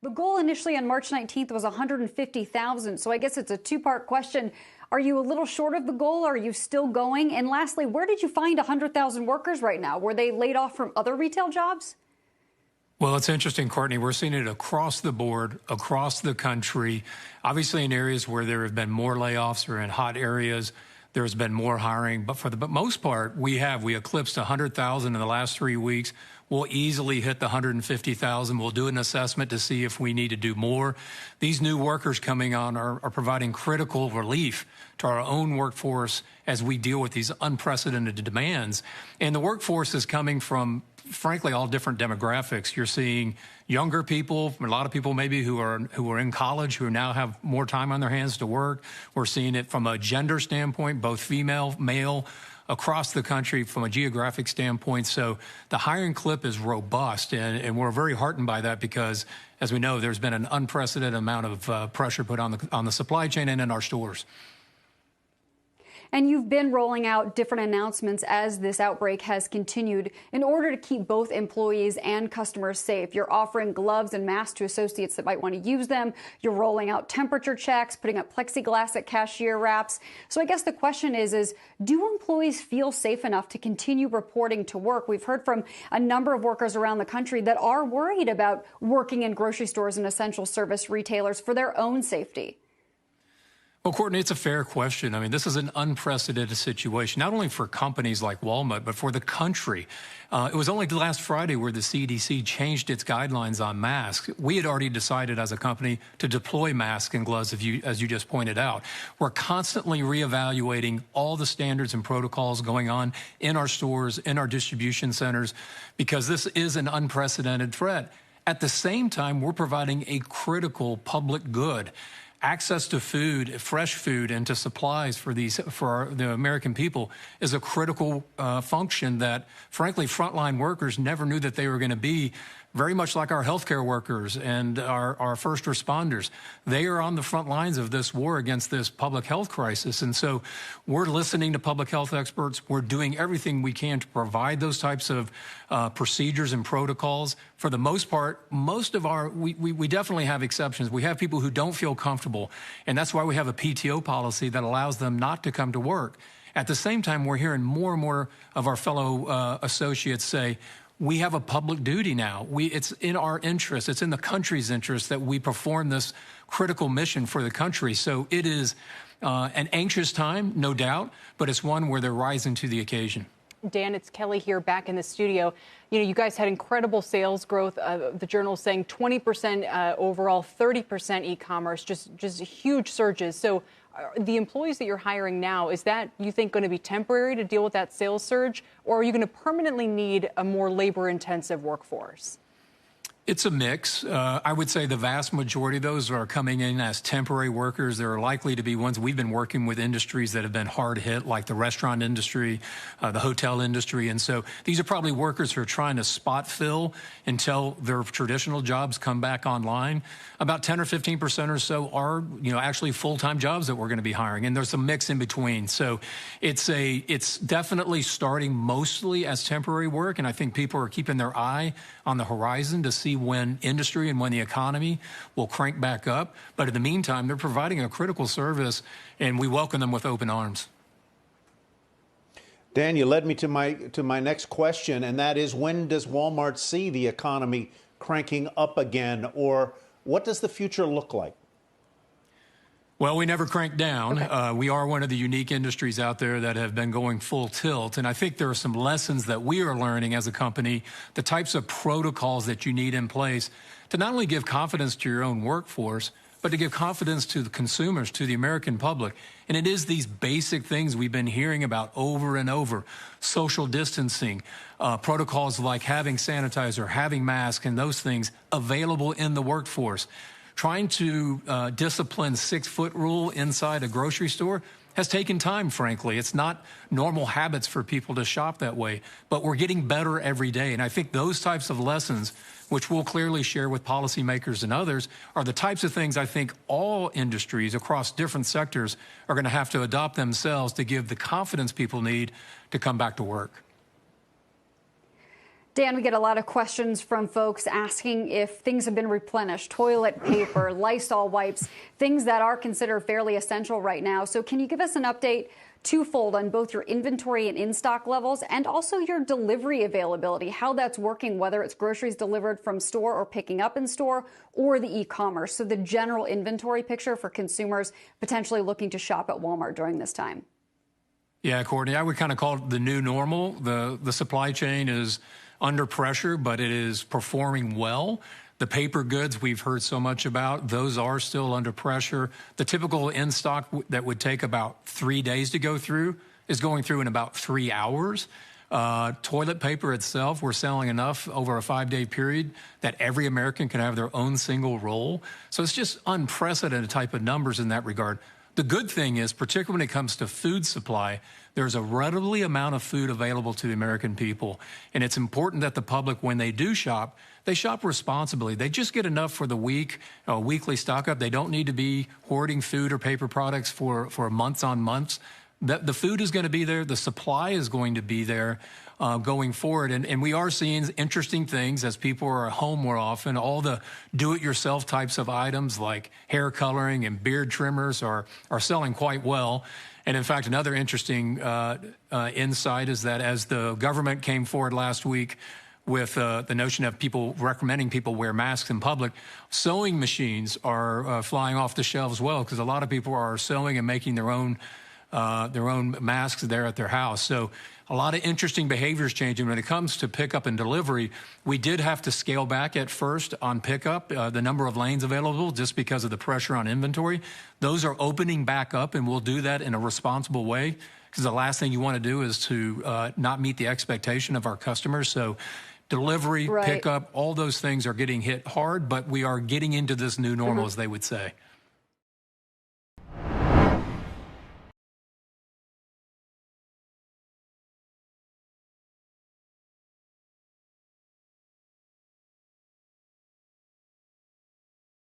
The goal initially on March 19th was 150,000. So I guess it's a two-part question. Are you a little short of the goal? Are you still going? And lastly, where did you find 100,000 workers right now? Were they laid off from other retail jobs? Well, it's interesting, Courtney. We're seeing it across the board, across the country. Obviously, in areas where there have been more layoffs or in hot areas, there's been more hiring. But for the most part, we eclipsed 100,000 in the last 3 weeks. We'll easily hit the 150,000. We'll do an assessment to see if we need to do more. These new workers coming on are providing critical relief to our own workforce as we deal with these unprecedented demands. And the workforce is coming from, frankly, all different demographics. You're seeing younger people, a lot of people maybe who are in college, who now have more time on their hands to work. We're seeing it from a gender standpoint, both female, male, across the country from a geographic standpoint. So the hiring clip is robust, and we're very heartened by that because, as we know, there's been an unprecedented amount of pressure put on the supply chain and in our stores. And you've been rolling out different announcements as this outbreak has continued in order to keep both employees and customers safe. You're offering gloves and masks to associates that might want to use them. You're rolling out temperature checks, putting up plexiglass at cashier wraps. So I guess the question is do employees feel safe enough to continue reporting to work? We've heard from a number of workers around the country that are worried about working in grocery stores and essential service retailers for their own safety. Well, Courtney, it's a fair question. I mean, this is an unprecedented situation, not only for companies like Walmart, but for the country. It was only last Friday where the CDC changed its guidelines on masks. We had already decided as a company to deploy masks and gloves, as you just pointed out. We're constantly reevaluating all the standards and protocols going on in our stores, in our distribution centers, because this is an unprecedented threat. At the same time, we're providing a critical public good. Access to food, fresh food, and to supplies for the American people is a critical function that, frankly, frontline workers never knew that they were going to be. Very much like our healthcare workers and our first responders. They are on the front lines of this war against this public health crisis. And so we're listening to public health experts. We're doing everything we can to provide those types of procedures and protocols. For the most part, we definitely have exceptions. We have people who don't feel comfortable. And that's why we have a PTO policy that allows them not to come to work. At the same time, we're hearing more and more of our fellow associates say, we have a public duty now. It's in our interest, it's in the country's interest that we perform this critical mission for the country. So it is an anxious time, no doubt, but it's one where they're rising to the occasion. Dan, it's Kelly here back in the studio. You know, you guys had incredible sales growth. The Journal's saying 20% overall, 30% e-commerce, just huge surges. So the employees that you're hiring now, is that, you think, going to be temporary to deal with that sales surge, or are you going to permanently need a more labor-intensive workforce? It's a mix. I would say the vast majority of those are coming in as temporary workers. There are likely to be ones. We've been working with industries that have been hard hit, like the restaurant industry, the hotel industry. And so these are probably workers who are trying to spot fill until their traditional jobs come back online. About 10 or 15% or so are, actually full-time jobs that we're going to be hiring. And there's a mix in between. So it's definitely starting mostly as temporary work. And I think people are keeping their eye on the horizon to see when industry and when the economy will crank back up. But in the meantime, they're providing a critical service, and we welcome them with open arms. Dan, you led me to my next question, and that is, when does Walmart see the economy cranking up again, or what does the future look like? Well, we never crank down. Okay. We are one of the unique industries out there that have been going full tilt. And I think there are some lessons that we are learning as a company, the types of protocols that you need in place to not only give confidence to your own workforce, but to give confidence to the consumers, to the American public. And it is these basic things we've been hearing about over and over: social distancing, protocols like having sanitizer, having masks, and those things available in the workforce. Trying to discipline 6-foot rule inside a grocery store has taken time, frankly. It's not normal habits for people to shop that way, but we're getting better every day. And I think those types of lessons, which we'll clearly share with policymakers and others, are the types of things I think all industries across different sectors are going to have to adopt themselves to give the confidence people need to come back to work. Dan, we get a lot of questions from folks asking if things have been replenished, toilet paper, Lysol wipes, things that are considered fairly essential right now. So can you give us an update twofold on both your inventory and in-stock levels and also your delivery availability, how that's working, whether it's groceries delivered from store or picking up in store or the e-commerce? So the general inventory picture for consumers potentially looking to shop at Walmart during this time. Yeah, Courtney, I would kind of call it the new normal. The supply chain is under pressure, but it is performing well. The paper goods we've heard so much about, those are still under pressure. The typical in-stock that would take about 3 days to go through is going through in about 3 hours. Toilet paper itself, we're selling enough over a 5-day period that every American can have their own single roll. So it's just unprecedented type of numbers in that regard. The good thing is, particularly when it comes to food supply, there's a readily amount of food available to the American people. And it's important that the public, when they do shop, they shop responsibly. They just get enough for the week, a weekly stock up. They don't need to be hoarding food or paper products for months on months. The food is going to be there. The supply is going to be there going forward. And we are seeing interesting things as people are at home more often. All the do-it-yourself types of items like hair coloring and beard trimmers are selling quite well. And in fact, another interesting insight is that as the government came forward last week with the notion of people recommending people wear masks in public, sewing machines are flying off the shelves as well, because a lot of people are sewing and making their own masks there at their house. So a lot of interesting behaviors changing. When it comes to pickup and delivery, we did have to scale back at first on pickup, the number of lanes available, just because of the pressure on inventory. Those are opening back up, and we'll do that in a responsible way, because the last thing you want to do is to not meet the expectation of our customers. So delivery, pickup, all those things are getting hit hard, but we are getting into this new normal, as they would say.